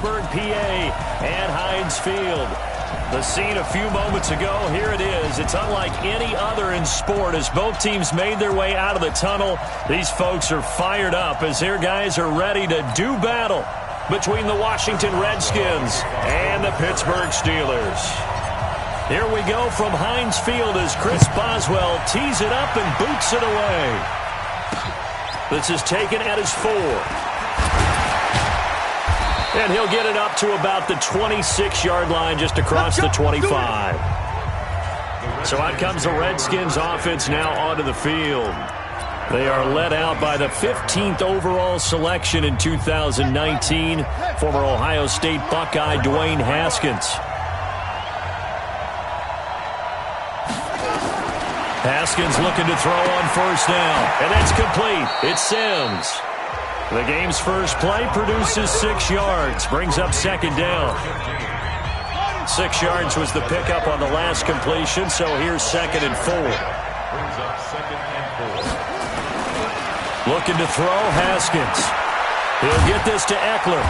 Pittsburgh, PA, at Heinz Field. The scene a few moments ago, here it is. It's unlike any other in sport as both teams made their way out of the tunnel. These folks are fired up as their guys are ready to do battle between the Washington Redskins and the Pittsburgh Steelers. Here we go from Heinz Field as Chris Boswell tees it up and boots it away. This is taken at his 4. And he'll get it up to about the 26-yard line just across the 25. So out comes the Redskins offense now onto the field. They are led out by the 15th overall selection in 2019, former Ohio State Buckeye Dwayne Haskins. Haskins looking to throw on first down, and that's complete. It's Sims. The game's first play produces 6 yards, brings up second down. 6 yards was the pickup on the last completion, so here's 2nd and 4. Looking to throw, Haskins. He'll get this to Eckler.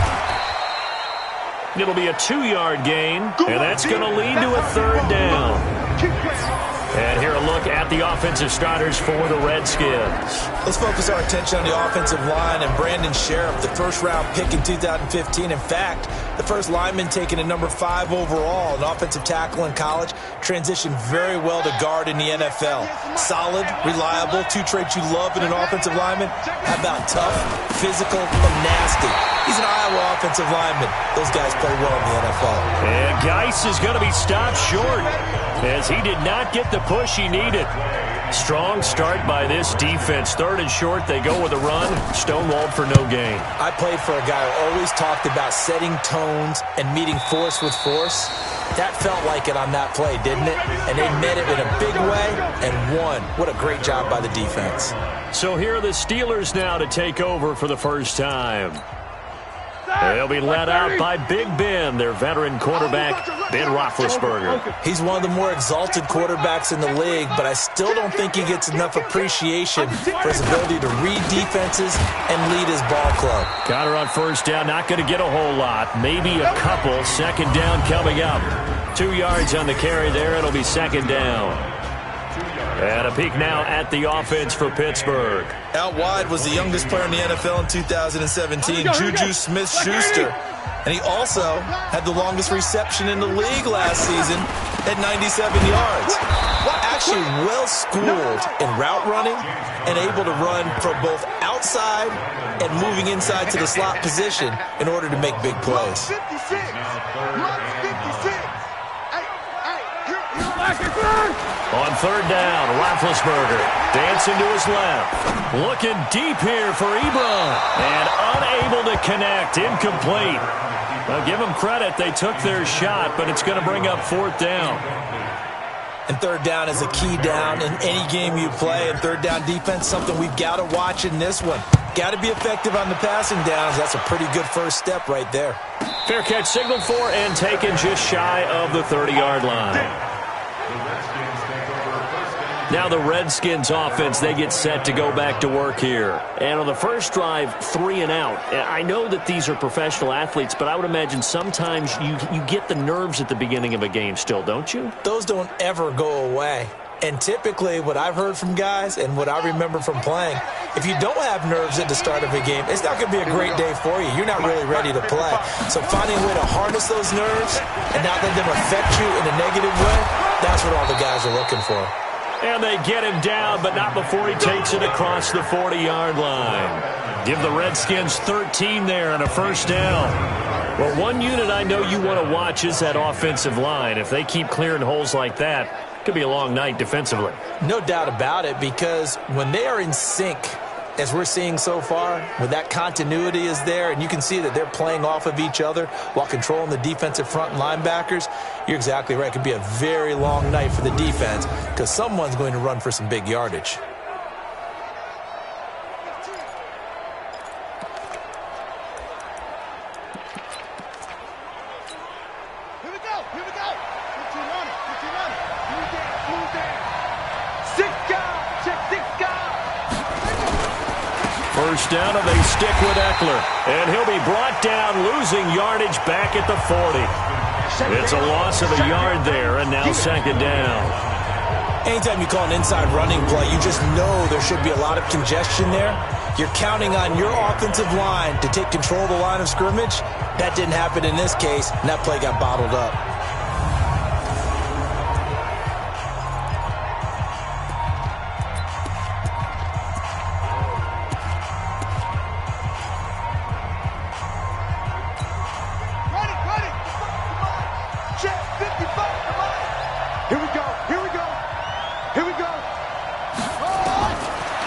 It'll be a 2-yard gain, and that's going to lead to a 3rd down. And here a look at the offensive starters for the Redskins. Let's focus our attention on the offensive line and Brandon Sheriff, the first-round pick in 2015. In fact, the first lineman taken at number 5 overall, an offensive tackle in college, transitioned very well to guard in the NFL. Solid, reliable, 2 traits you love in an offensive lineman. How about tough, physical, and nasty? He's an Iowa offensive lineman. Those guys play well in the NFL. And Geis is going to be stopped short as he did not get the push he needed. Strong start by this defense. 3rd and short, they go with a run. Stonewalled for no gain. I played for a guy who always talked about setting tones and meeting force with force. That felt like it on that play, didn't it? And they met it in a big way and won. What a great job by the defense. So here are the Steelers now to take over for the first time. They'll be led out by Big Ben, their veteran quarterback, Ben Roethlisberger. He's one of the more exalted quarterbacks in the league, but I still don't think he gets enough appreciation for his ability to read defenses and lead his ball club. Got her on first down, not going to get a whole lot, maybe a couple. 2nd down coming up. 2 yards on the carry there, it'll be 2nd down. And a peek now at the offense for Pittsburgh. Out wide was the youngest player in the NFL in 2017, Juju Smith-Schuster. And he also had the longest reception in the league last season at 97 yards. Actually well-schooled in route running and able to run from both outside and moving inside to the slot position in order to make big plays. On 3rd down, Roethlisberger dancing to his left. Looking deep here for Ebron. And unable to connect. Incomplete. Well, give them credit. They took their shot, but it's going to bring up 4th down. And 3rd down is a key down in any game you play. And 3rd down defense, something we've got to watch in this one. Got to be effective on the passing downs. That's a pretty good first step right there. Fair catch signaled for and taken just shy of the 30-yard line. Now the Redskins offense, they get set to go back to work here. And on the first drive, 3 and out. I know that these are professional athletes, but I would imagine sometimes you get the nerves at the beginning of a game still, don't you? Those don't ever go away. And typically what I've heard from guys and what I remember from playing, if you don't have nerves at the start of a game, it's not going to be a great day for you. You're not really ready to play. So finding a way to harness those nerves and not let them affect you in a negative way, that's what all the guys are looking for. And they get him down, but not before he takes it across the 40-yard line. Give the Redskins 13 there and a first down. Well, one unit I know you want to watch is that offensive line. If they keep clearing holes like that, it could be a long night defensively. No doubt about it, because when they are in sync, as we're seeing so far, when that continuity is there and you can see that they're playing off of each other while controlling the defensive front linebackers, you're exactly right. It could be a very long night for the defense because someone's going to run for some big yardage. first down, and they stick with Eckler. And he'll be brought down, losing yardage back at the 40. It's a loss of a yard there, and now second down. Anytime you call an inside running play, you just know there should be a lot of congestion there. You're counting on your offensive line to take control of the line of scrimmage. That didn't happen in this case, and that play got bottled up.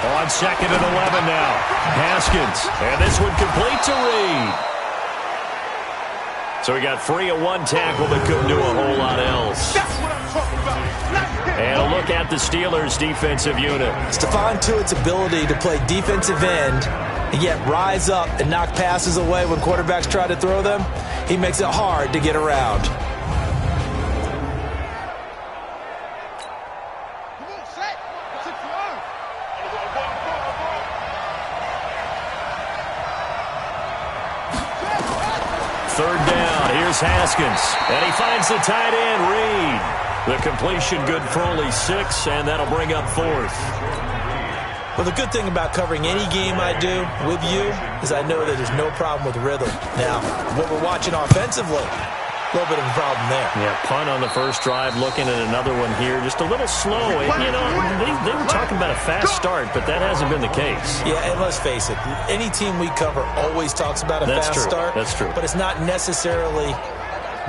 On second and 11 now. Haskins. And this one complete to Reed. So he got free of one tackle but couldn't do a whole lot else. That's what I'm talking about. And a look at the Steelers' defensive unit. Stephon Tuitt's ability to play defensive end and yet rise up and knock passes away when quarterbacks try to throw them, he makes it hard to get around. Third down, here's Haskins, and he finds the tight end, Reed. The completion good for only 6, and that'll bring up fourth. Well, the good thing about covering any game I do with you is I know that there's no problem with rhythm. Now, what we're watching offensively, a little bit of a problem there. Yeah, punt on the first drive, looking at another one here, just a little slow. You know, they were talking about a fast start, but that hasn't been the case. Yeah, and let's face it, any team we cover always talks about a fast start. That's true. But it's not necessarily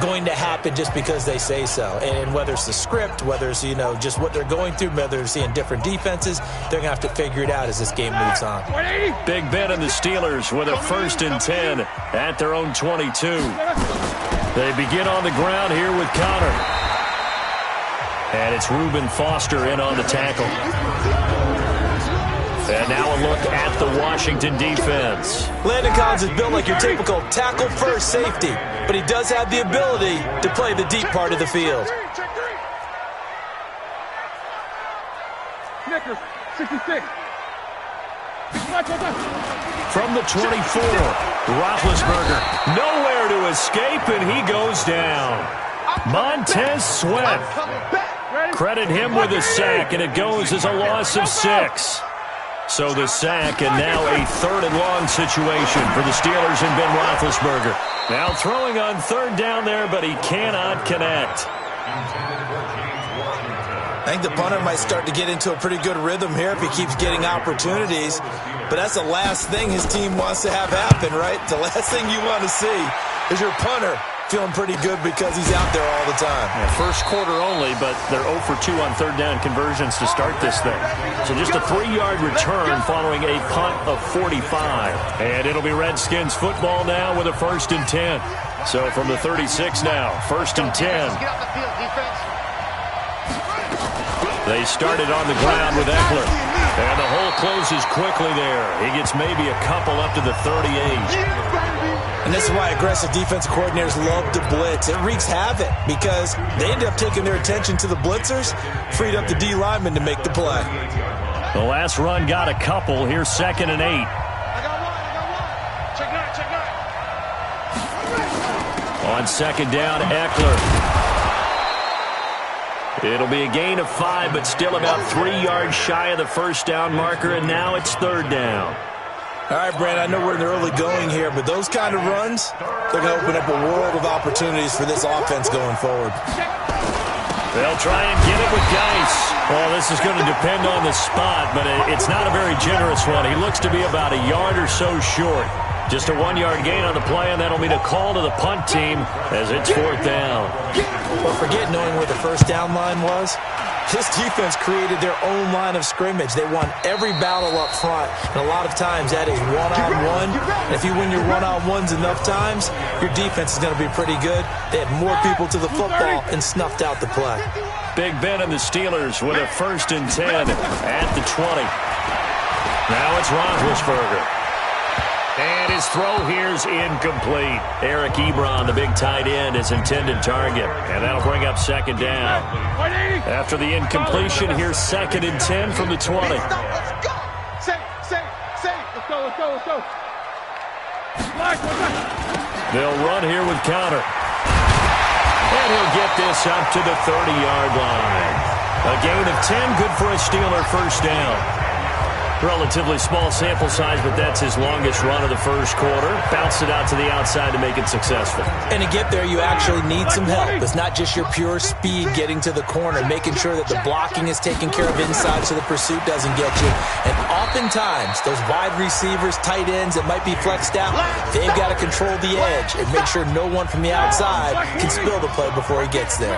going to happen just because they say so. And whether it's the script, whether it's, you know, just what they're going through, whether they're seeing different defenses, they're going to have to figure it out as this game moves on. Big Ben and the Steelers with a 1st and 10 at their own 22. They begin on the ground here with Connor. And it's Reuben Foster in on the tackle. And now a look at the Washington defense. Landon Collins is built like your typical tackle-first safety, but he does have the ability to play the deep part of the field. Snickers, 66. From the 24, Roethlisberger nowhere to escape, and he goes down. Montez Sweat. Credit him with a sack, and it goes as a loss of 6. So the sack, and now a 3rd and long situation for the Steelers and Ben Roethlisberger. Now throwing on 3rd down there, but he cannot connect. I think the punter might start to get into a pretty good rhythm here if he keeps getting opportunities. But that's the last thing his team wants to have happen, right? The last thing you want to see is your punter feeling pretty good because he's out there all the time. Yeah, first quarter only, but they're 0 for 2 on 3rd down conversions to start this thing. So just a 3-yard return following a punt of 45. And it'll be Redskins football now with a 1st and 10. So from the 36 now, 1st and 10. Get off the field, defense. They started on the ground with Eckler. And the hole closes quickly there. He gets maybe a couple up to the 38. And this is why aggressive defensive coordinators love to blitz. It wreaks havoc because they end up taking their attention to the blitzers, freed up the D lineman to make the play. The last run got a couple. Here's 2nd and 8. I got one. Check nine. On 2nd down, Eckler. It'll be a gain of 5, but still about 3 yards shy of the 1st down marker, and now it's 3rd down. All right, Brand, I know we're in the early going here, but those kind of runs, they're going to open up a world of opportunities for this offense going forward. They'll try and get it with Geis. Well, this is going to depend on the spot, but it's not a very generous one. He looks to be about a yard or so short. Just a 1-yard gain on the play, and that'll mean a call to the punt team as it's 4th down. Well, forget knowing where the 1st down line was. This defense created their own line of scrimmage. They won every battle up front, and a lot of times that is one-on-one. And if you win your one-on-ones enough times, your defense is going to be pretty good. They had more people to the football and snuffed out the play. Big Ben and the Steelers with a 1st and 10 at the 20. Now it's Roethlisberger. And his throw here's incomplete. Eric Ebron, the big tight end, his intended target. And that'll bring up 2nd down. After the incompletion, here's 2nd and 10 from the 20. Let's go. Let's go. go. They'll run here with counter. And he'll get this up to the 30-yard line. A gain of 10, good for a Steeler first down. Relatively small sample size, but that's his longest run of the first quarter. Bounced it out to the outside to make it successful. And to get there, you actually need some help. It's not just your pure speed getting to the corner, making sure that the blocking is taken care of inside so the pursuit doesn't get you. And oftentimes, those wide receivers, tight ends that might be flexed out, they've got to control the edge and make sure no one from the outside can spill the play before he gets there.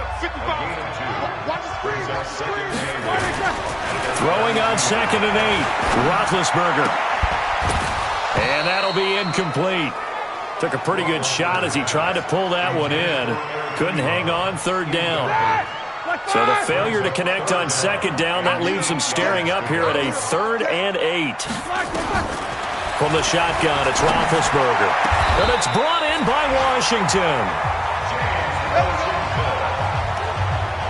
Throwing on 2nd and 8. Roethlisberger. And that'll be incomplete. Took a pretty good shot as he tried to pull that one in. Couldn't hang on 3rd down. So the failure to connect on 2nd down, that leaves him staring up here at a 3rd and 8. From the shotgun, it's Roethlisberger. And it's brought in by Washington.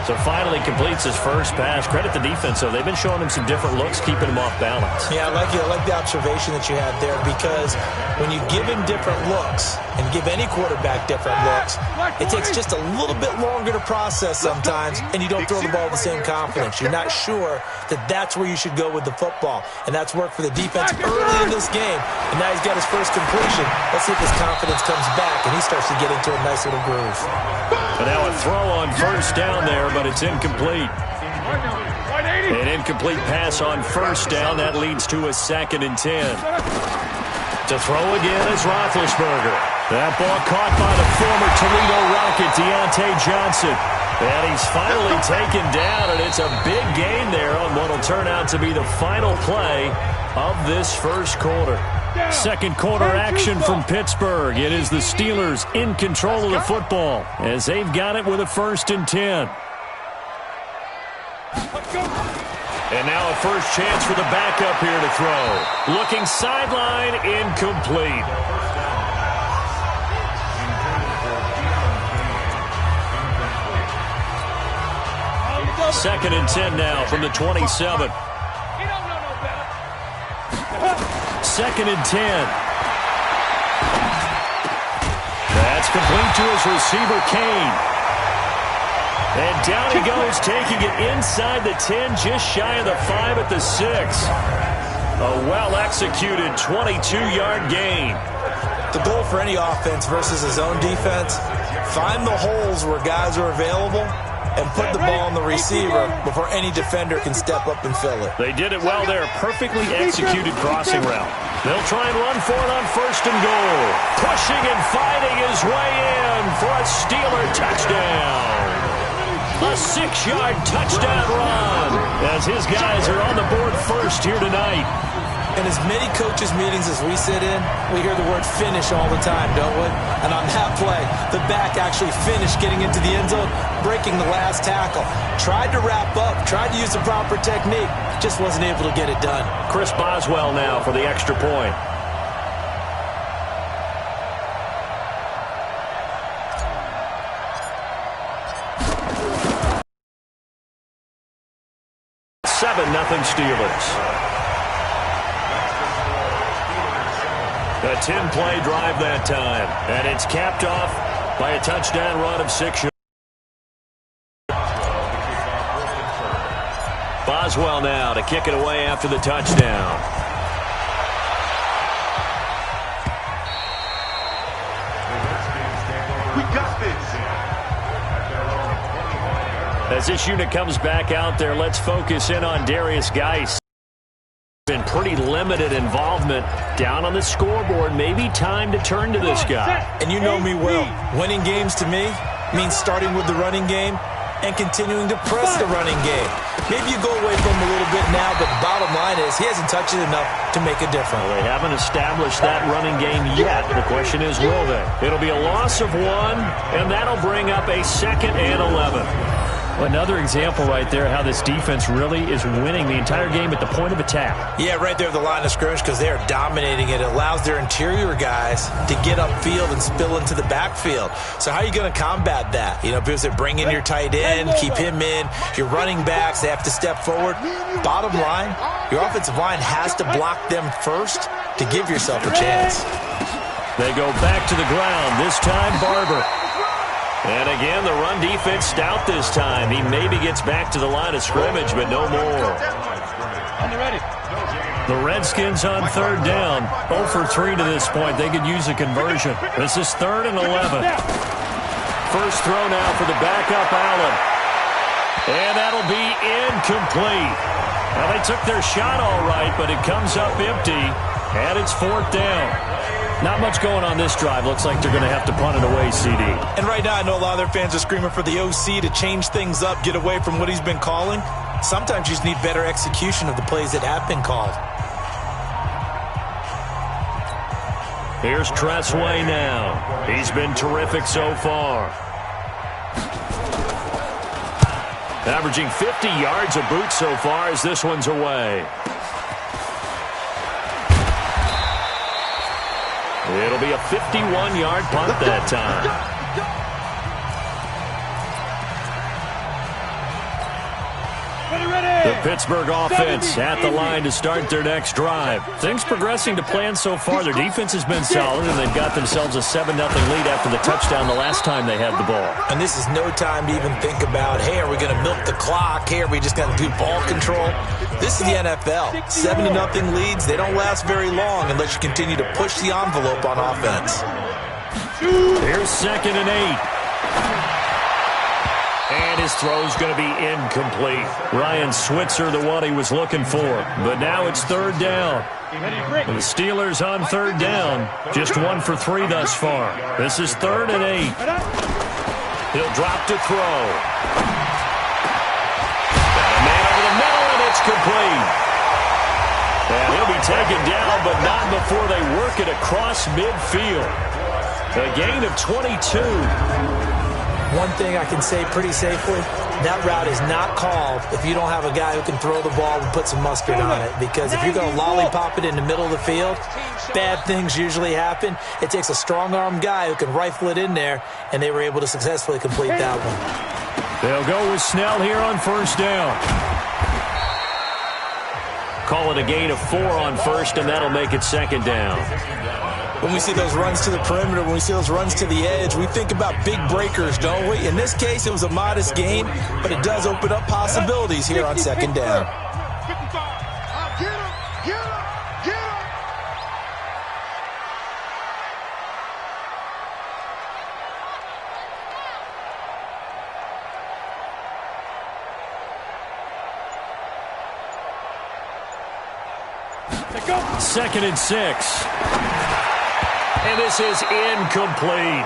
So finally completes his first pass. Credit the defense, though. They've been showing him some different looks, keeping him off balance. Yeah, I like the observation that you had there, because when you give him different looks and give any quarterback different looks, it takes just a little bit longer to process sometimes, and you don't throw the ball with the same confidence. You're not sure that that's where you should go with the football, and that's worked for the defense early in this game. And now he's got his first completion. Let's see if his confidence comes back and he starts to get into a nice little groove. And now a throw on 1st down there, but it's incomplete. An incomplete pass on 1st down. That leads to a 2nd and 10. To throw again is Roethlisberger. That ball caught by the former Toledo Rocket, Deontay Johnson. And he's finally taken down, and it's a big gain there on what will turn out to be the final play of this first quarter. 2nd quarter action from Pittsburgh. It is the Steelers in control of the football as they've got it with a 1st and 10. And now a first chance for the backup here to throw. Looking sideline, incomplete. Second and 10 now from the 27. 2nd and 10. That's complete to his receiver, Kane. And down he goes, taking it inside the 10, just shy of the 5 at the 6. A well-executed 22-yard gain. The goal for any offense versus his own defense, find the holes where guys are available and put the ball on the receiver before any defender can step up and fill it. They did it well there. Perfectly executed crossing route. They'll try and run for it on 1st and goal. Pushing and fighting his way in for a Steeler touchdown. A 6-yard touchdown run as his guys are on the board first here tonight. In as many coaches' meetings as we sit in, we hear the word finish all the time, don't we? And on that play, the back actually finished getting into the end zone, breaking the last tackle. Tried to wrap up, tried to use the proper technique, just wasn't able to get it done. Chris Boswell now for the extra point. Nothing Steelers. A 10-play drive that time, and it's capped off by a touchdown run of 6 yards. Boswell now to kick it away after the touchdown. We got this. As this unit comes back out there, let's focus in on Darius Geis. Been pretty limited involvement down on the scoreboard. Maybe time to turn to this guy. And you know me well. Winning games to me means starting with the running game and continuing to press the running game. Maybe you go away from him a little bit now, but the bottom line is he hasn't touched it enough to make a difference. Well, they haven't established that running game yet. The question is, will they? It'll be a loss of 1, and that'll bring up a 2nd and 11. Well, another example right there how this defense really is winning the entire game at the point of attack. Yeah, right there at the line of scrimmage, because they are dominating it. It allows their interior guys to get upfield and spill into the backfield. So how are you going to combat that? You know, because they bring in your tight end, keep him in. Your running backs, they have to step forward. Bottom line, your offensive line has to block them first to give yourself a chance. They go back to the ground, this time Barber. And again, the run defense stout this time. He maybe gets back to the line of scrimmage, but no more. The Redskins on third down. 0 for 3 to this point. They could use a conversion. This is 3rd and 11. First throw now for the backup Allen. And that'll be incomplete. Now, they took their shot all right, but it comes up empty, and it's 4th down. Not much going on this drive. Looks like they're going to have to punt it away, CD. And right now, I know a lot of their fans are screaming for the OC to change things up, get away from what he's been calling. Sometimes you just need better execution of the plays that have been called. Here's Tressway now. He's been terrific so far. Averaging 50 yards a boot so far as this one's away. It'll be a 51-yard punt that time. The Pittsburgh offense at the line to start their next drive. Things progressing to plan so far. Their defense has been solid, and they've got themselves a 7-0 lead after the touchdown the last time they had the ball. And this is no time to even think about, hey, are we going to milk the clock? Hey, are we just going to do ball control? This is the NFL. 7-0 leads, they don't last very long unless you continue to push the envelope on offense. Here's 2nd and 8. And his throw's going to be incomplete. Ryan Switzer, the one he was looking for. But now it's 3rd down. And the Steelers on 3rd down. Just 1 for 3 thus far. This is 3rd and 8. He'll drop to throw. Got a man over the middle, and it's complete. And he'll be taken down, but not before they work it across midfield. A gain of 22. One thing I can say pretty safely, that route is not called if you don't have a guy who can throw the ball and put some mustard on it. Because if you're going to lollipop it in the middle of the field, bad things usually happen. It takes a strong-arm guy who can rifle it in there, and they were able to successfully complete that one. They'll go with Snell here on 1st down. Call it a gain of 4 on 1st, and that'll make it 2nd down. When we see those runs to the perimeter, when we see those runs to the edge, we think about big breakers, don't we? In this case, it was a modest gain, but it does open up possibilities here on 2nd down. Second and 6. And this is incomplete.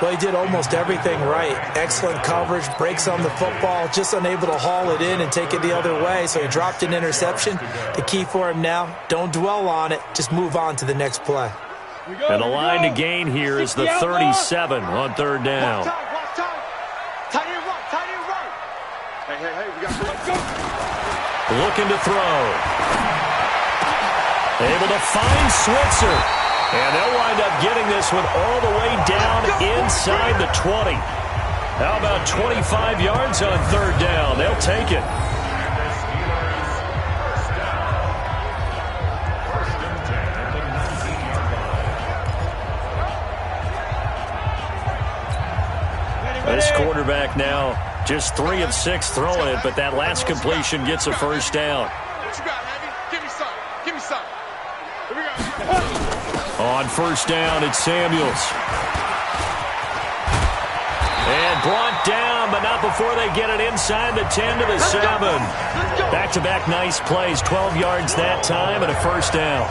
Well, he did almost everything right. Excellent coverage, breaks on the football, just unable to haul it in and take it the other way, so he dropped an interception. The key for him now, don't dwell on it, just move on to the next play. And the line to gain here is the 37 on 3rd down. Hey, we got to go. Looking to throw. Able to find Switzer. And they'll wind up getting this one all the way down inside the 20. How about 25 yards on 3rd down? They'll take it. This quarterback now just 3 of 6 throwing it, but that last completion gets a 1st down. What you got, Abby? Give me some. Give me some. Here we go. On 1st down, it's Samuels. And brought down, but not before they get it inside the 10 to the 7. Back-to-back nice plays, 12 yards that time, and a 1st down.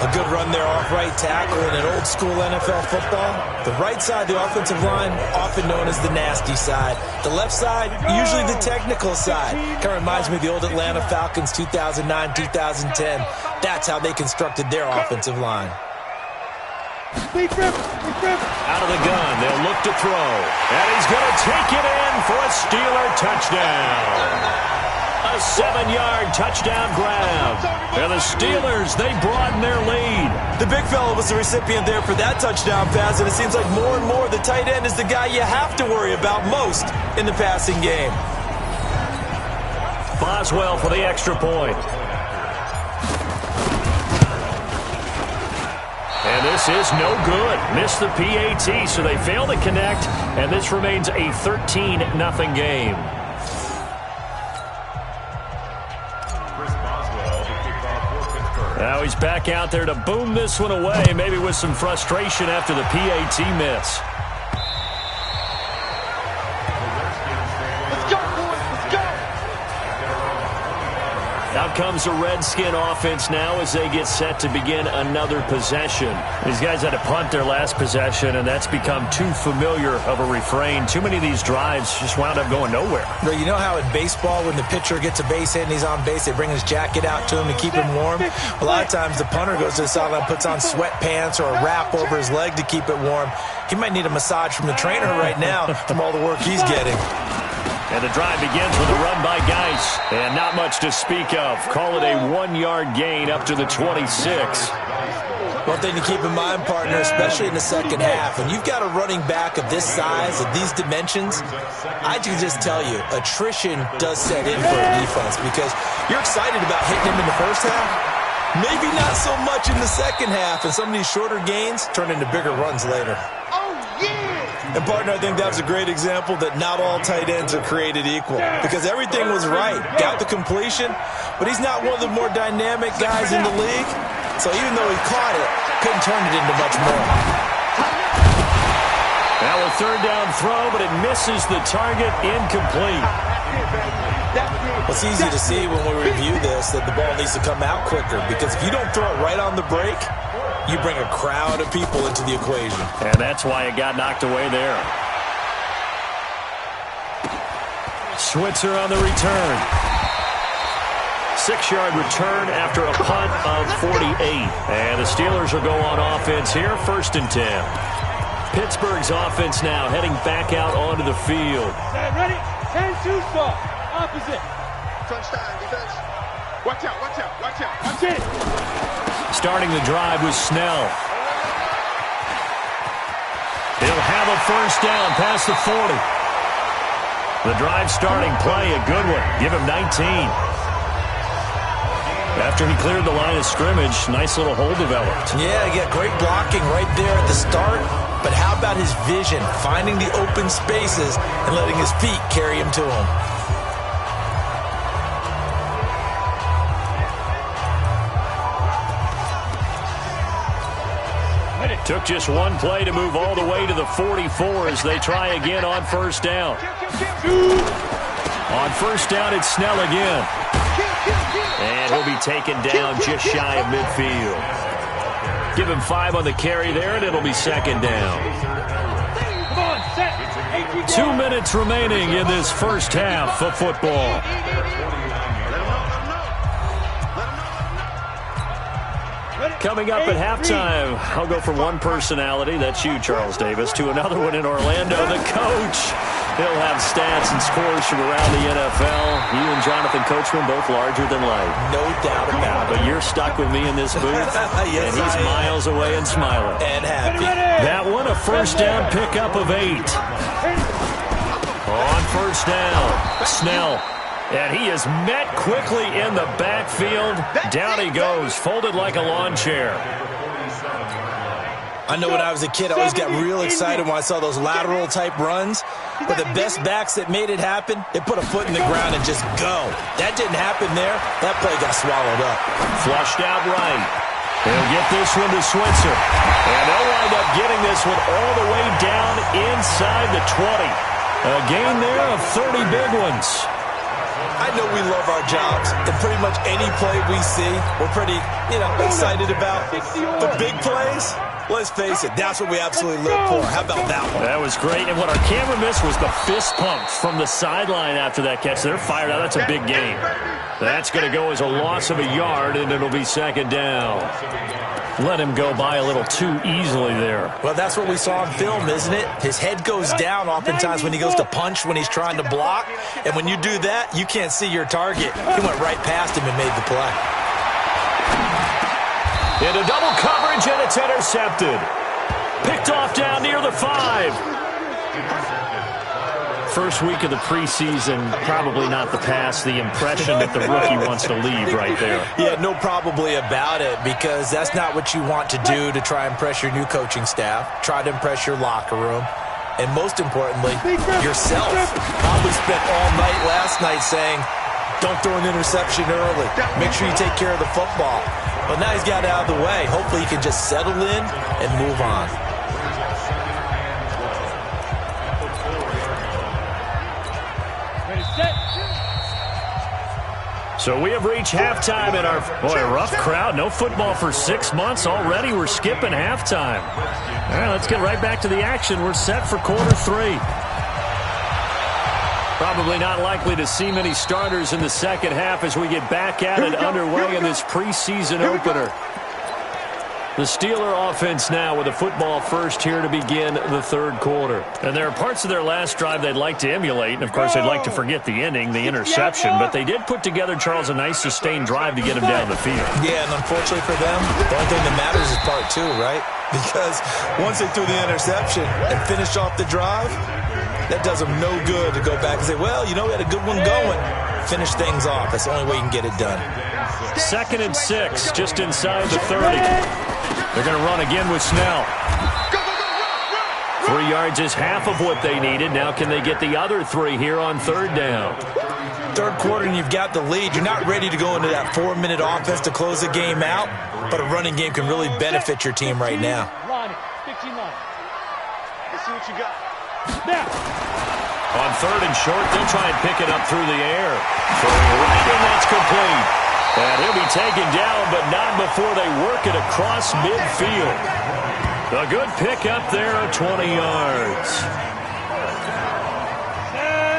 A good run there off right tackle in an old-school NFL football. The right side, the offensive line, often known as the nasty side. The left side, usually the technical side. Kind of reminds me of the old Atlanta Falcons 2009-2010. That's how they constructed their offensive line. Out of the gun, they'll look to throw. And he's going to take it in for a Steeler touchdown. A 7-yard touchdown grab. And the Steelers, they broaden their lead. The big fella was the recipient there for that touchdown pass, and it seems like more and more the tight end is the guy you have to worry about most in the passing game. Boswell for the extra point. And this is no good. Missed the PAT, so they fail to connect, and this remains a 13-0 game. Now he's back out there to boom this one away, maybe with some frustration after the PAT miss. Out comes the Redskin offense now as they get set to begin another possession. These guys had to punt their last possession, and that's become too familiar of a refrain. Too many of these drives just wound up going nowhere. But you know how in baseball, when the pitcher gets a base hit and he's on base, they bring his jacket out to him to keep him warm? A lot of times the punter goes to the sideline, puts on sweatpants or a wrap over his leg to keep it warm. He might need a massage from the trainer right now from all the work he's getting. And the drive begins with a run by Geis. And not much to speak of. Call it a 1-yard gain up to the 26. One thing to keep in mind, partner, especially in the second half, when you've got a running back of this size, of these dimensions, I can just tell you, attrition does set in for a defense because you're excited about hitting him in the first half. Maybe not so much in the second half, and some of these shorter gains turn into bigger runs later. And, partner, I think that was a great example that not all tight ends are created equal because everything was right. Got the completion, but he's not one of the more dynamic guys in the league. So even though he caught it, couldn't turn it into much more. Now a third down throw, but it misses the target, incomplete. It's easy to see when we review this that the ball needs to come out quicker because if you don't throw it right on the break, you bring a crowd of people into the equation. And that's why it got knocked away there. Switzer on the return. 6-yard return after a punt of 48. And the Steelers will go on offense here, 1st and 10. Pittsburgh's offense now heading back out onto the field. Ready? 10-2 start. Opposite. Touchdown, defense. Watch out, watch out, watch out. Watch it. Starting the drive was Snell. He'll have a first down past the 40. The drive starting play, a good one. Give him 19. After he cleared the line of scrimmage, nice little hole developed. Yeah, he got great blocking right there at the start. But how about his vision, finding the open spaces and letting his feet carry him to him? Took just one play to move all the way to the 44 as they try again on first down. On first down, it's Snell again. And he'll be taken down just shy of midfield. Give him 5 on the carry there, and it'll be second down. 2 minutes remaining in this first half of football. Coming up at halftime, I'll go from one personality, that's you, Charles Davis, to another one in Orlando, the coach. He'll have stats and scores from around the NFL. You and Jonathan Coachman both larger than life. No doubt about it. But you're stuck with me in this booth, yes, and he's miles away and smiling. And happy. That one, a first down pickup of 8. On first down, Snell. And he is met quickly in the backfield. Down he goes, folded like a lawn chair. I know when I was a kid, I always got real excited when I saw those lateral-type runs. But the best backs that made it happen, they put a foot in the ground and just go. That didn't happen there. That play got swallowed up. Flushed out right. They'll get this one to Switzer. And they'll wind up getting this one all the way down inside the 20. A gain there of 30 big ones. I know we love our jobs, and pretty much any play we see, we're pretty, excited about. But big plays, let's face it, that's what we absolutely live for. How about that one? That was great, and what our camera missed was the fist pumps from the sideline after that catch. They're fired out. That's a big gain. That's going to go as a loss of a yard, and it'll be second down. Let him go by a little too easily there. Well, that's what we saw in film, isn't it? His head goes down oftentimes when he goes to punch, when he's trying to block. And when you do that, you can't see your target. He went right past him and made the play. Into double coverage, and it's intercepted. Picked off down near the 5. First week of the preseason, probably not the pass, the impression that the rookie wants to leave right there. Yeah, no probably about it, because that's not what you want to do to try and impress your new coaching staff, try to impress your locker room, and most importantly, yourself. Probably spent all night last night saying, don't throw an interception early. Make sure you take care of the football. But now he's got it out of the way. Hopefully he can just settle in and move on. So we have reached halftime in our, rough crowd. No football for 6 months already. We're skipping halftime. All right, let's get right back to the action. We're set for quarter 3. Probably not likely to see many starters in the second half as we get back at it underway in this preseason opener. The Steeler offense now with a football first here to begin the third quarter. And there are parts of their last drive they'd like to emulate. And, of course, they'd like to forget the ending, the interception. But they did put together, Charles, a nice sustained drive to get them down the field. Yeah, and unfortunately for them, the only thing that matters is part 2, right? Because once they threw the interception and finished off the drive, that does them no good to go back and say, well, you know, we had a good one going. Finish things off. That's the only way you can get it done. 2nd and 6, just inside the 30. They're going to run again with Snell. 3 yards is half of what they needed. Now can they get the other 3 here on 3rd down? Third quarter and you've got the lead. You're not ready to go into that 4-minute offense to close the game out, but a running game can really benefit your team right now. Let's see what you got. On 3rd and short, they'll try and pick it up through the air. Throwing right in, that's complete. And he'll be taken down, but not before they work it across midfield. A good pickup there of 20 yards.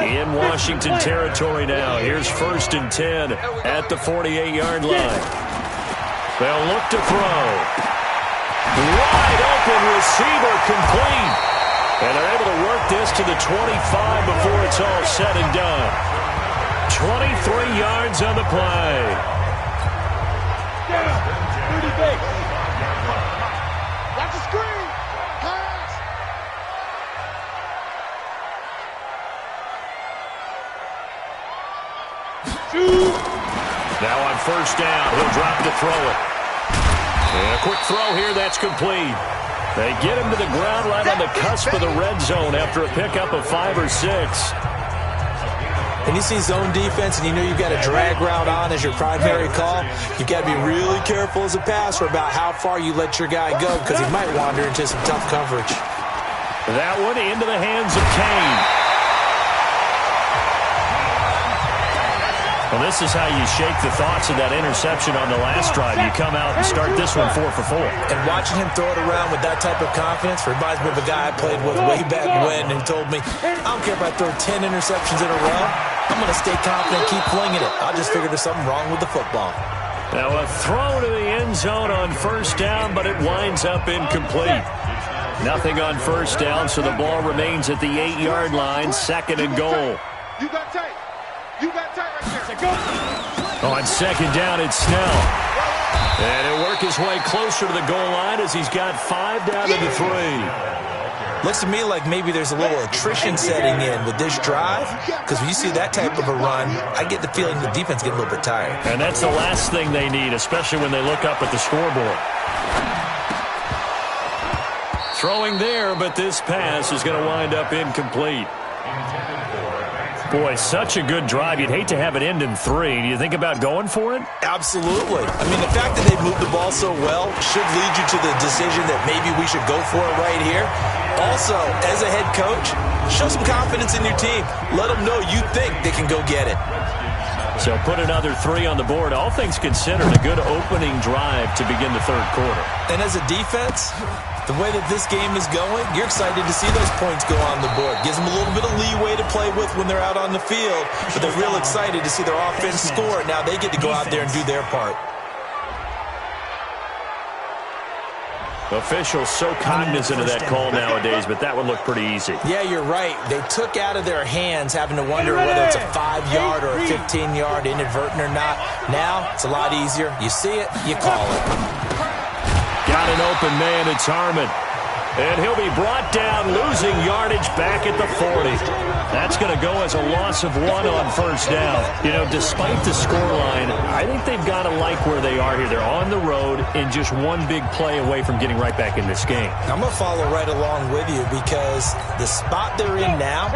In Washington territory now. Here's 1st and 10 at the 48-yard line. They'll look to throw. Wide open receiver complete. And they're able to work this to the 25 before it's all said and done. 23 yards on the play. Watch the screen. Pass. Now on 1st down, he'll drop to throw it. And a quick throw here, that's complete. They get him to the ground right on the cusp of the red zone after a pickup of 5 or 6. When you see zone defense and you know you've got a drag route on as your primary call, you've got to be really careful as a passer about how far you let your guy go because he might wander into some tough coverage. That one into the hands of Kane. Well, this is how you shake the thoughts of that interception on the last drive. You come out and start this one 4 for 4. And watching him throw it around with that type of confidence reminds me of a guy I played with way back when who told me, I don't care if I throw 10 interceptions in a row. I'm going to stay confident and keep flinging it. I just figured there's something wrong with the football. Now a throw to the end zone on 1st down, but it winds up incomplete. Nothing on 1st down, so the ball remains at the 8-yard line, 2nd and goal. You got tight. You got tight right there. On 2nd down, it's Snell. And he'll work his way closer to the goal line as he's got 5 down to the 3. Looks to me like maybe there's a little attrition setting in with this drive, because when you see that type of a run, I get the feeling the defense get a little bit tired. And that's the last thing they need, especially when they look up at the scoreboard. Throwing there, but this pass is going to wind up incomplete. Boy, such a good drive. You'd hate to have it end in 3. Do you think about going for it? Absolutely. I mean, the fact that they've moved the ball so well should lead you to the decision that maybe we should go for it right here. Also, as a head coach, show some confidence in your team. Let them know you think they can go get it. So put another 3 on the board. All things considered, a good opening drive to begin the third quarter. And as a defense, the way that this game is going, you're excited to see those points go on the board. Gives them a little bit of leeway to play with when they're out on the field, but they're real excited to see their offense score. Now they get to go out there and do their part. Officials so cognizant of that call nowadays, but that would look pretty easy. Yeah, you're right. They took out of their hands having to wonder whether it's a 5-yard or a 15-yard inadvertent or not. Now it's a lot easier. You see it, you call it. Got an open man, it's Harmon. And he'll be brought down, losing yardage back at the 40. That's going to go as a loss of 1 on first down. You know, despite the scoreline, I think they've got to like where they are here. They're on the road and just one big play away from getting right back in this game. I'm going to follow right along with you because the spot they're in now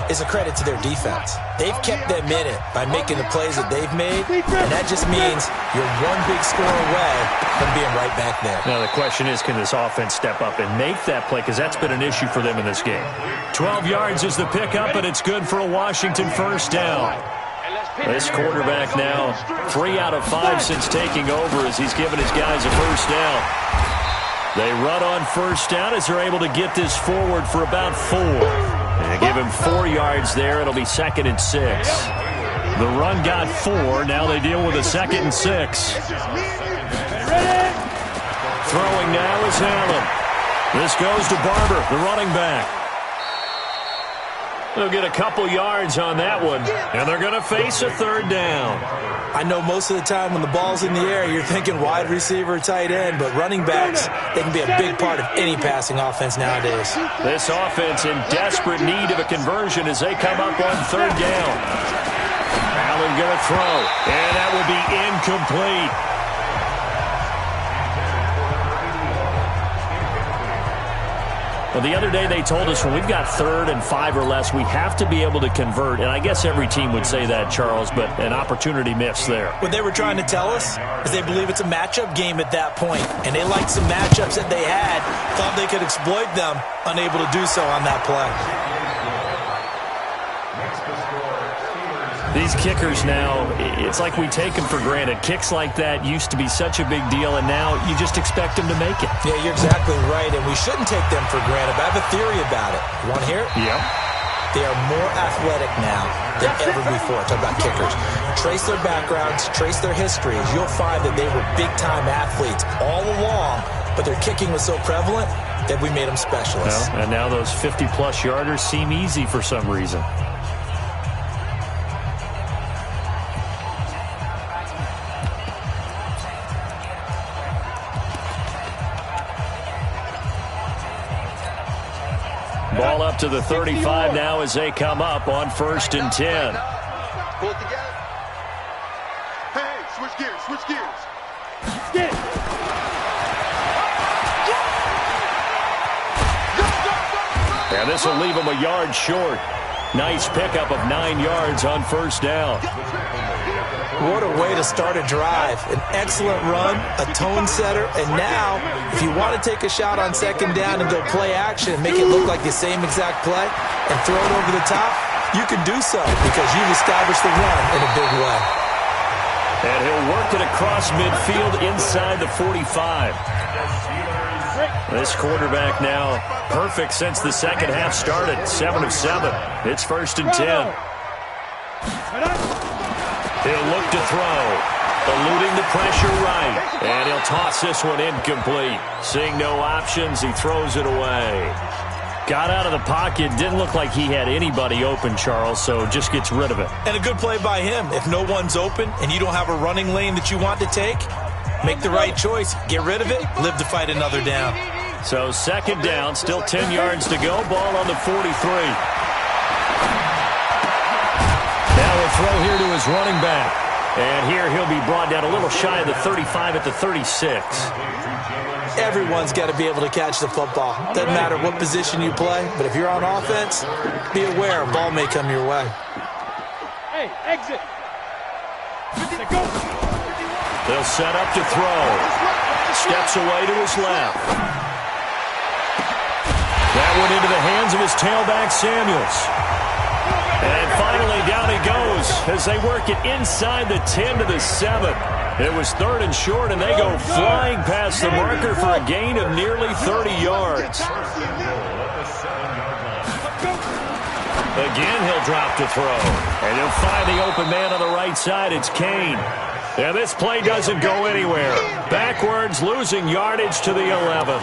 is a credit to their defense. They've kept them in it by making the plays that they've made, and that just means you're one big score away from being right back there. Now, the question is, can this offense step up and make that play? Because that's been an issue for them in this game. 12 yards is the pickup, and it's good for a Washington first down. This quarterback now 3 out of 5 since taking over as he's given his guys a first down. They run on first down as they're able to get this forward for about 4. And they give him 4 yards there. It'll be 2nd and 6. The run got 4. Now they deal with a 2nd and 6. Throwing now is Allen. This goes to Barber, the running back. They'll get a couple yards on that one, and they're going to face a 3rd down. I know most of the time when the ball's in the air, you're thinking wide receiver, tight end, but running backs, they can be a big part of any passing offense nowadays. This offense in desperate need of a conversion as they come up on 3rd down. Allen going to throw, and that will be incomplete. Well, the other day they told us when we've got 3rd and 5 or less, we have to be able to convert. And I guess every team would say that, Charles, but an opportunity missed there. What they were trying to tell us is they believe it's a matchup game at that point. And they liked some matchups that they had, thought they could exploit them, unable to do so on that play. These kickers now, it's like we take them for granted. Kicks like that used to be such a big deal, and now you just expect them to make it. Yeah, you're exactly right, and we shouldn't take them for granted. But I have a theory about it. You want to hear it? Yep. They are more athletic now than ever before. Talk about kickers. Trace their backgrounds, trace their histories. You'll find that they were big-time athletes all along, but their kicking was so prevalent that we made them specialists. Well, and now those 50-plus yarders seem easy for some reason. Ball up to the 35 now as they come up on 1st and 10. Pull it together. Hey, switch gears, switch gears. Get it. And this will leave them a yard short. Nice pickup of 9 yards on 1st down. What a way to start a drive. An excellent run, a tone setter, and now, if you want to take a shot on 2nd down and go play action, make it look like the same exact play, and throw it over the top, you can do so because you've established the run in a big way. And he'll work it across midfield inside the 45. This quarterback now perfect since the 2nd half started. 7 of 7. It's 1st and 10. He'll look to throw, eluding the pressure right, and he'll toss this one incomplete. Seeing no options, he throws it away. Got out of the pocket, didn't look like he had anybody open, Charles, so just gets rid of it. And a good play by him. If no one's open and you don't have a running lane that you want to take, make the right choice. Get rid of it, live to fight another down. So 2nd down, still 10 yards to go, ball on the 43. Now a throw here to his running back. And here he'll be brought down a little shy of the 35 at the 36. Everyone's got to be able to catch the football. Doesn't matter what position you play, but if you're on offense, be aware a ball may come your way. Hey, exit. Go. They'll set up to throw. Steps away to his left. That went into the hands of his tailback, Samuels. And finally, down he goes as they work it inside the 10 to the 7. It was 3rd and short, and they go flying past the marker for a gain of nearly 30 yards. Again, he'll drop to throw. And he'll find the open man on the right side. It's Kane. And this play doesn't go anywhere. Backwards, losing yardage to the 11.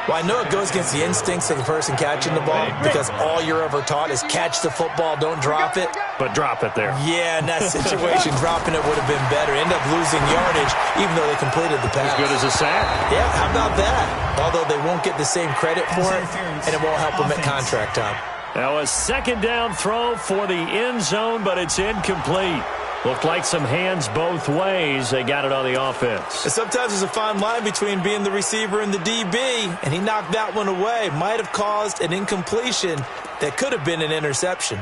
Well, I know it goes against the instincts of the person catching the ball because all you're ever taught is catch the football, don't drop it. But drop it there. Yeah, in that situation, dropping it would have been better. End up losing yardage even though they completed the pass. As good as a sack. Yeah, how about that? Although they won't get the same credit for it, and it won't help them at contract time. Now a second down throw for the end zone, but it's incomplete. Looked like some hands both ways. They got it on the offense. And sometimes there's a fine line between being the receiver and the DB, and he knocked that one away. Might have caused an incompletion that could have been an interception.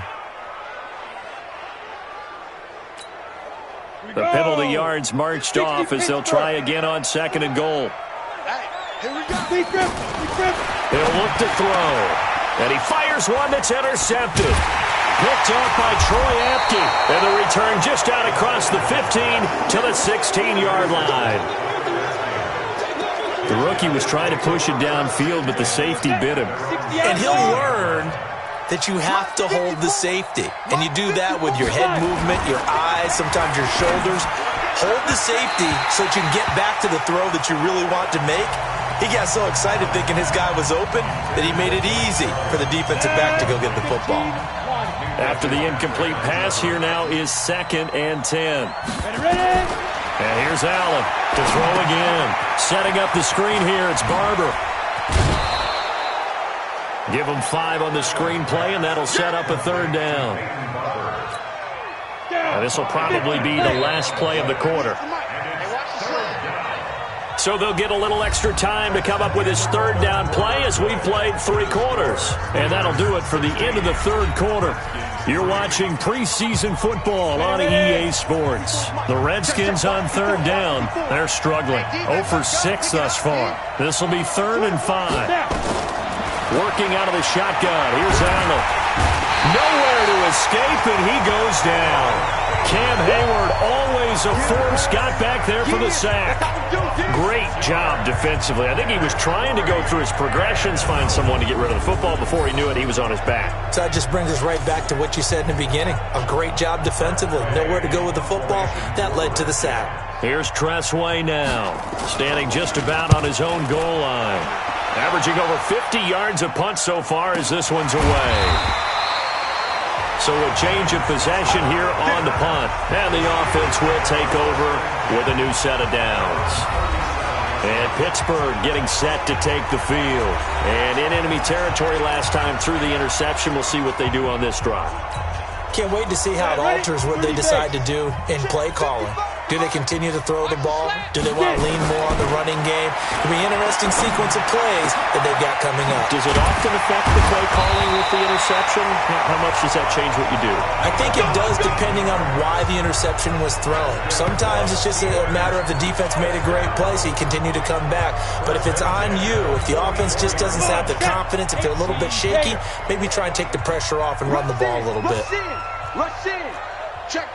The penalty yards marched off as they'll try again on 2nd and goal. Here we go. He'll look to throw. And he fires one that's intercepted. Picked off by Troy Apke. And the return just out across the 15 to the 16-yard line. The rookie was trying to push it downfield, but the safety bit him. And he'll learn that you have to hold the safety. And you do that with your head movement, your eyes, sometimes your shoulders. Hold the safety so that you can get back to the throw that you really want to make. He got so excited thinking his guy was open that he made it easy for the defensive back to go get the football. After the incomplete pass, here now is 2nd and 10. And here's Allen to throw again. Setting up the screen here, it's Barber. Give him 5 on the screen play, and that'll set up a 3rd down. Now, this will probably be the last play of the quarter. So they'll get a little extra time to come up with his 3rd down play as we've played 3 quarters. And that'll do it for the end of the 3rd quarter. You're watching preseason football on EA Sports. The Redskins on 3rd down. They're struggling. 0 for 6 thus far. This will be 3rd and 5. Working out of the shotgun. Here's Allen. Nowhere to escape, and he goes down. Cam Hayward, always a force, got back there for the sack. Great job defensively. I think he was trying to go through his progressions, find someone to get rid of the football. Before he knew it, he was on his back. So that just brings us right back to what you said in the beginning. A great job defensively. Nowhere to go with the football. That led to the sack. Here's Tressway now, standing just about on his own goal line. Averaging over 50 yards a punt so far as this one's away. So a change of possession here on the punt. And the offense will take over with a new set of downs. And Pittsburgh getting set to take the field. And in enemy territory last time through the interception. We'll see what they do on this drive. Can't wait to see how it alters what they decide to do in play calling. Do they continue to throw the ball? Do they want to lean more on the running game? It'll be an interesting sequence of plays that they've got coming up. Does it often affect the play calling with the interception? How much does that change what you do? I think it does depending on why the interception was thrown. Sometimes it's just a matter of the defense made a great play, so you continue to come back. But if it's on you, if the offense just doesn't have the confidence, if they're a little bit shaky, maybe try and take the pressure off and run the ball a little bit. Rush in. Check.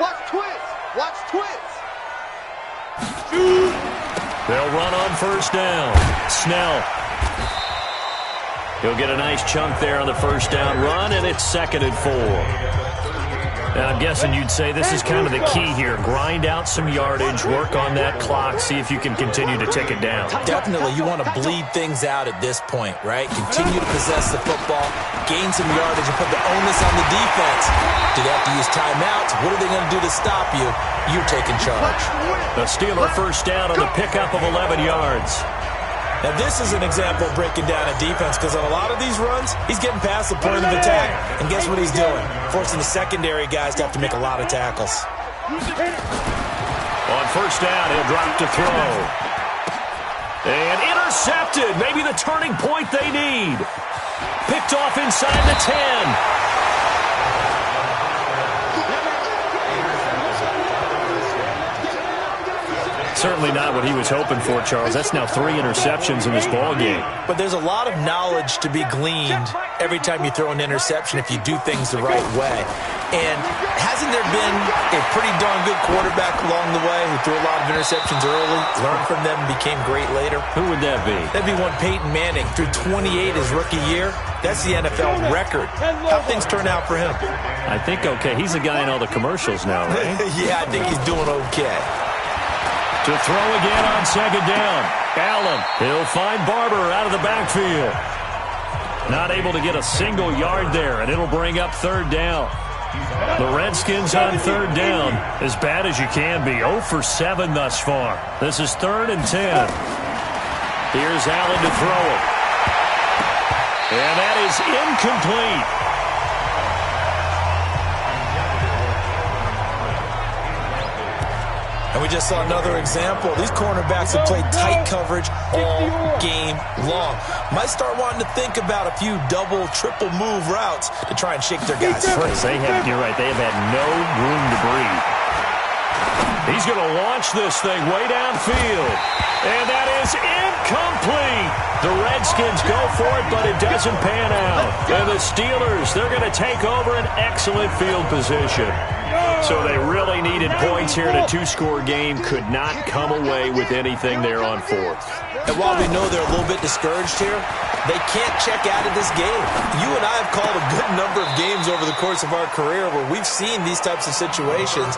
Watch twist. They'll run on 1st down. Snell. He'll get a nice chunk there on the 1st down run, and it's 2nd and 4. And I'm guessing you'd say this is kind of the key here. Grind out some yardage, work on that clock, see if you can continue to tick it down. Definitely, you want to bleed things out at this point, right? Continue to possess the football, gain some yardage, and put the onus on the defense. Do they have to use timeouts? What are they going to do to stop you? You're taking charge. The Steeler 1st down on the pickup of 11 yards. Now, this is an example of breaking down a defense because on a lot of these runs, he's getting past the point of attack. And guess what he's doing? Forcing the secondary guys to have to make a lot of tackles. On 1st down, he'll drop to throw. And intercepted. Maybe the turning point they need. Picked off inside the 10. Certainly not what he was hoping for, Charles. That's now 3 interceptions in this ball game. But there's a lot of knowledge to be gleaned every time you throw an interception if you do things the right way. And hasn't there been a pretty darn good quarterback along the way who threw a lot of interceptions early, learned from them, and became great later? Who would that be? That'd be one Peyton Manning. Threw 28 his rookie year. That's the NFL record. How'd things turn out for him? I think okay. He's the guy in all the commercials now, right? Yeah, I think he's doing okay. To throw again on second down. Allen, he'll find Barber out of the backfield. Not able to get a single yard there, and it'll bring up third down. The Redskins on third down, as bad as you can be. 0 for 7 thus far. This is 3rd and 10. Here's Allen to throw it. And that is incomplete. And we just saw another example. These cornerbacks have played tight coverage all game long. Might start wanting to think about a few double, triple move routes to try and shake their guys free. You're right, they have had no room to breathe. He's going to launch this thing way downfield. And that is incomplete. The Redskins go for it, but it doesn't pan out. And the Steelers, they're going to take over an excellent field position. So they really needed points here in a 2-score game. Could not come away with anything there on 4th. And while we know they're a little bit discouraged here, they can't check out of this game. You and I have called a good number of games over the course of our career where we've seen these types of situations.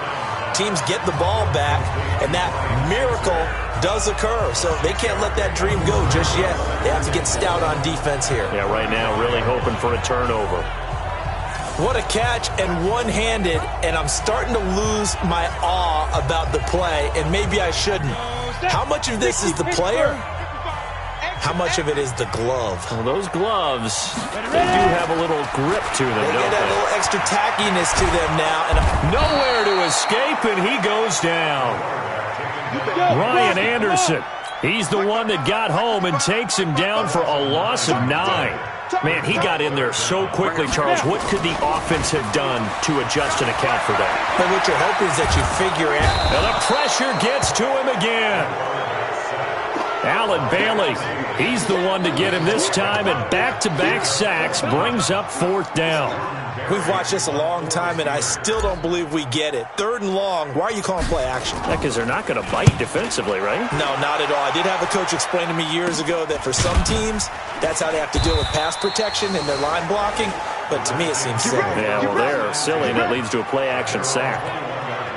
Teams get the ball back, and that miracle does occur. So they can't let that dream go just yet. They have to get stout on defense here. Yeah, right now really hoping for a turnover. What a catch, and one-handed, and I'm starting to lose my awe about the play, and maybe I shouldn't. How much of this is the player? How much of it is the glove? Well, those gloves, they do have a little grip to them, They don't get a they? little extra tackiness to them now. And nowhere to escape, and he goes down. Ryan Anderson, he's the one that got home and takes him down for a loss of 9. Man, he got in there so quickly, Charles. What could the offense have done to adjust and account for that? But what you're hoping is that you figure out. Now the pressure gets to him again. Allen Bailey, he's the one to get him this time, and back-to-back sacks brings up 4th down. We've watched this a long time, and I still don't believe we get it. 3rd and long, why are you calling play action? Yeah, because they're not going to bite defensively, right? No, not at all. I did have a coach explain to me years ago that for some teams, that's how they have to deal with pass protection and their line blocking, but to me it seems silly. Yeah, well, they're silly, and that leads to a play-action sack.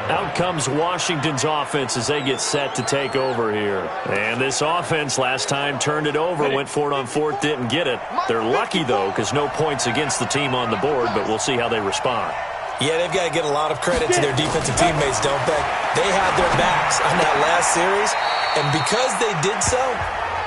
Out comes Washington's offense as they get set to take over here. And this offense last time turned it over, went for it on 4th, didn't get it. They're lucky, though, because no points against the team on the board, but we'll see how they respond. Yeah, they've got to get a lot of credit to their defensive teammates, don't they? They had their backs on that last series, and because they did so,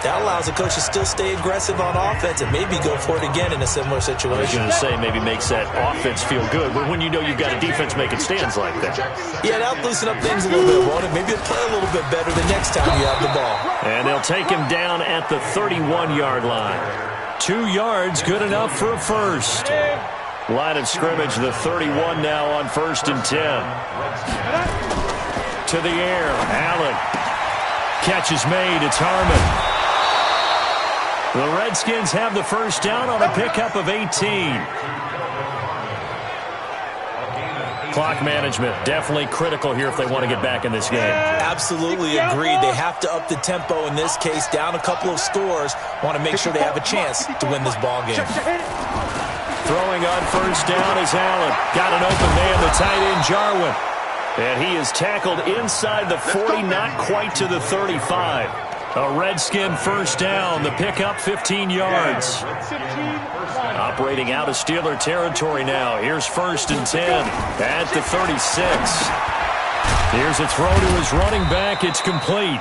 that allows the coach to still stay aggressive on offense and maybe go for it again in a similar situation. I was going to say maybe makes that offense feel good, but when you know you've got a defense making stands like that. Yeah, that'll loosen up things a little bit, won't it? Maybe it'll play a little bit better the next time you have the ball. And they'll take him down at the 31-yard line. 2 yards, good enough for a first. Line of scrimmage, the 31 now on 1st and 10. To the air, Allen. Catch is made, it's Harmon. The Redskins have the first down on a pickup of 18. Clock management, definitely critical here if they want to get back in this game. Absolutely agreed. They have to up the tempo in this case, down a couple of scores. Want to make sure they have a chance to win this ball game. Throwing on first down is Allen. Got an open man, the tight end, Jarwin. And he is tackled inside the 40, not quite to the 35. A Redskin first down. The pickup, 15 yards. Operating out of Steeler territory now. Here's 1st and 10 at the 36. Here's a throw to his running back. It's complete.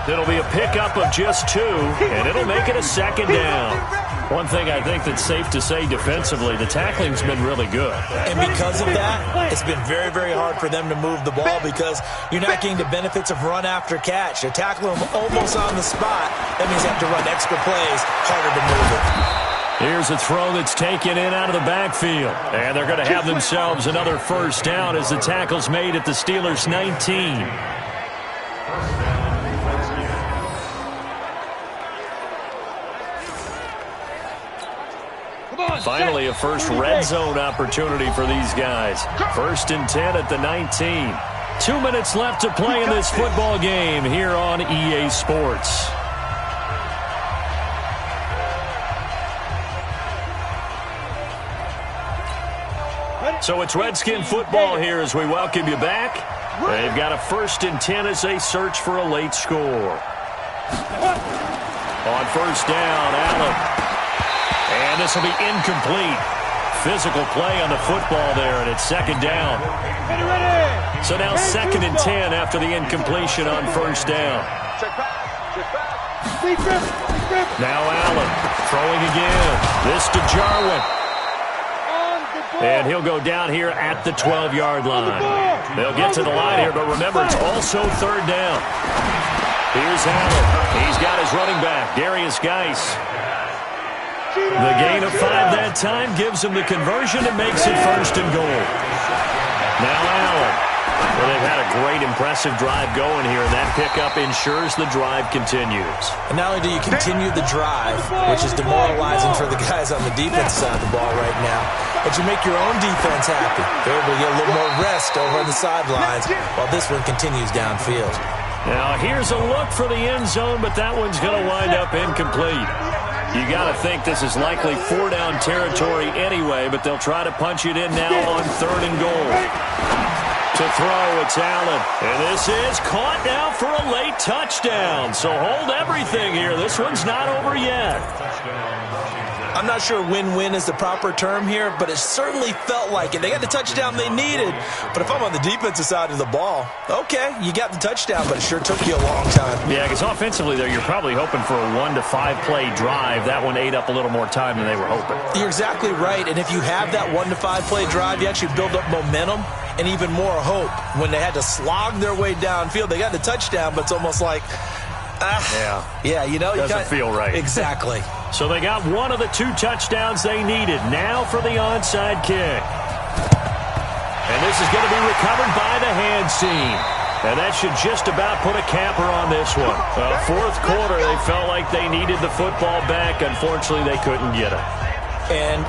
It'll be a pickup of just 2, and it'll make it a 2nd down. One thing I think that's safe to say defensively, the tackling's been really good. And because of that, it's been very, very hard for them to move the ball because you're not getting the benefits of run after catch. They're tackling them almost on the spot. That means you have to run extra plays, harder to move it. Here's a throw that's taken in out of the backfield. And they're going to have themselves another first down as the tackle's made at the Steelers' 19. Finally, a first red zone opportunity for these guys. 1st and 10 at the 19. 2 minutes left to play in this football game here on EA Sports. So it's Redskin football here as we welcome you back. They've got a 1st and 10 as they search for a late score. On 1st down, Allen. And this will be incomplete. Physical play on the football there, and it's 2nd down. So now 2nd and 10 after the incompletion on 1st down. Now Allen throwing again. This to Jarwin. And he'll go down here at the 12-yard line. They'll get to the line here, but remember, it's also 3rd down. Here's Allen. He's got his running back, Darius Geis. The gain of 5 that time gives him the conversion and makes it 1st and goal. Now Allen. Well, they've had a great, impressive drive going here, and that pickup ensures the drive continues. And not only do you continue the drive, which is demoralizing for the guys on the defensive side of the ball right now, but you make your own defense happy. They're able to get a little more rest over on the sidelines while this one continues downfield. Now, here's a look for the end zone, but that one's going to wind up incomplete. You got to think this is likely 4-down territory anyway, but they'll try to punch it in now on 3rd and goal. To throw, it's Allen. And this is caught now for a late touchdown. So hold everything here. This one's not over yet. I'm not sure win-win is the proper term here, but it certainly felt like it. They got the touchdown they needed. But if I'm on the defensive side of the ball, okay, you got the touchdown, but it sure took you a long time. Yeah, because offensively there, you're probably hoping for a 1 to 5 play drive. That one ate up a little more time than they were hoping. You're exactly right. And if you have that 1 to 5 play drive, you actually build up momentum and even more hope. When they had to slog their way downfield, they got the touchdown, but it's almost like, yeah, you know, doesn't feel right. Exactly. So they got one of the 2 touchdowns they needed. Now for the onside kick. And this is going to be recovered by the hands team. And that should just about put a capper on this one. 4th quarter, they felt like they needed the football back. Unfortunately, they couldn't get it. And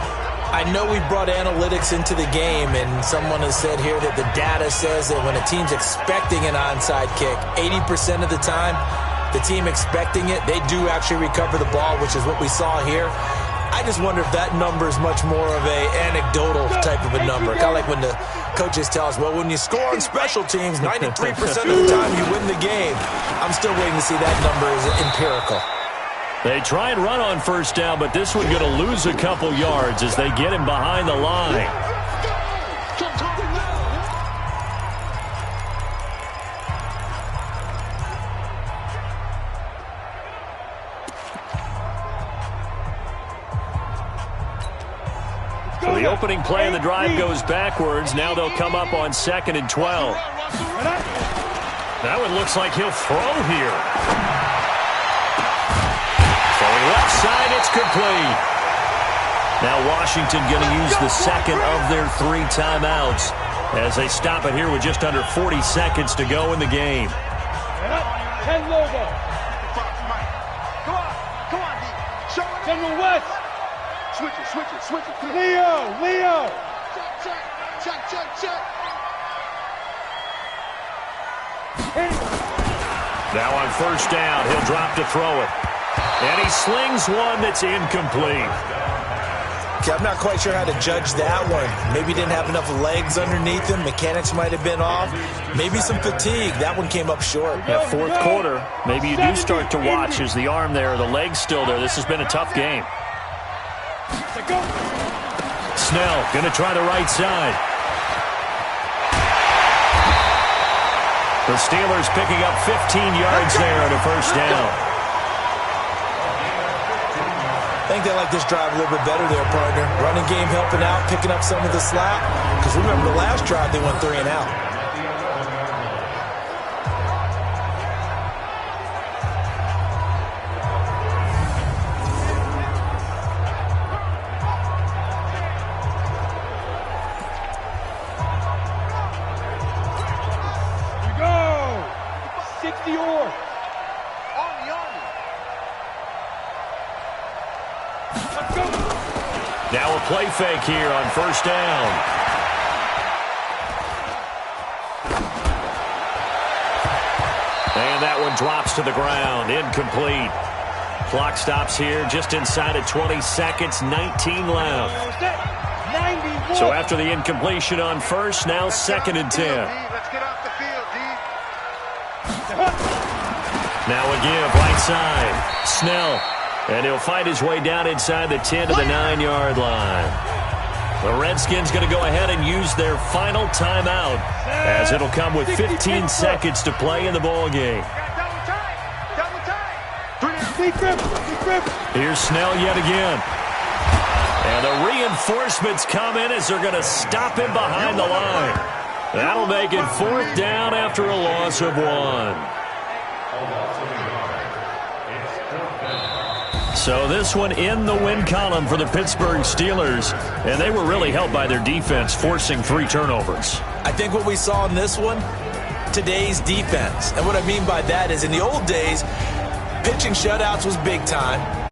I know we brought analytics into the game, and someone has said here that the data says that when a team's expecting an onside kick, 80% of the time, the team expecting it, they do actually recover the ball, which is what we saw here. I just wonder if that number is much more of a anecdotal type of a number. Kind of like when the coaches tell us, well, when you score on special teams, 93% of the time you win the game. I'm still waiting to see that number is empirical. They try and run on 1st down, but this one going to lose a couple yards as they get him behind the line. So the opening play of the drive goes backwards. Now they'll come up on 2nd and 12. That one looks like he'll throw here. Throwing left side, it's complete. Now Washington going to use the 2nd of their 3 timeouts as they stop it here with just under 40 seconds to go in the game. 10 logo. Come on, D. General West. Switch it. Leo. Check. Now on 1st down, he'll drop to throw it. And he slings one that's incomplete. Okay, I'm not quite sure how to judge that one. Maybe he didn't have enough legs underneath him. Mechanics might have been off. Maybe some fatigue. That one came up short. That 4th quarter, maybe you do start to watch as the arm there, the leg's still there. This has been a tough game. Snell going to try the right side. The Steelers picking up 15 yards there at a 1st down. I think they like this drive a little bit better there, partner. Running game helping out, picking up some of the slack. Because remember, the last drive they went 3 and out. Now a play fake here on 1st down. And that one drops to the ground. Incomplete. Clock stops here just inside of 20 seconds. 19 left. So after the incompletion on 1st, now 2nd and 10. Let's get off the field. Now a give, right side. Snell. And he'll fight his way down inside the 10 to the 9-yard line. The Redskins going to go ahead and use their final timeout, as it'll come with 15 seconds to play in the ball game. Here's Snell yet again. And the reinforcements come in as they're going to stop him behind the line. That'll make it 4th down after a loss of 1. So this one in the win column for the Pittsburgh Steelers, and they were really helped by their defense, forcing 3 turnovers. I think what we saw in this one, today's defense. And what I mean by that is in the old days, pitching shutouts was big time.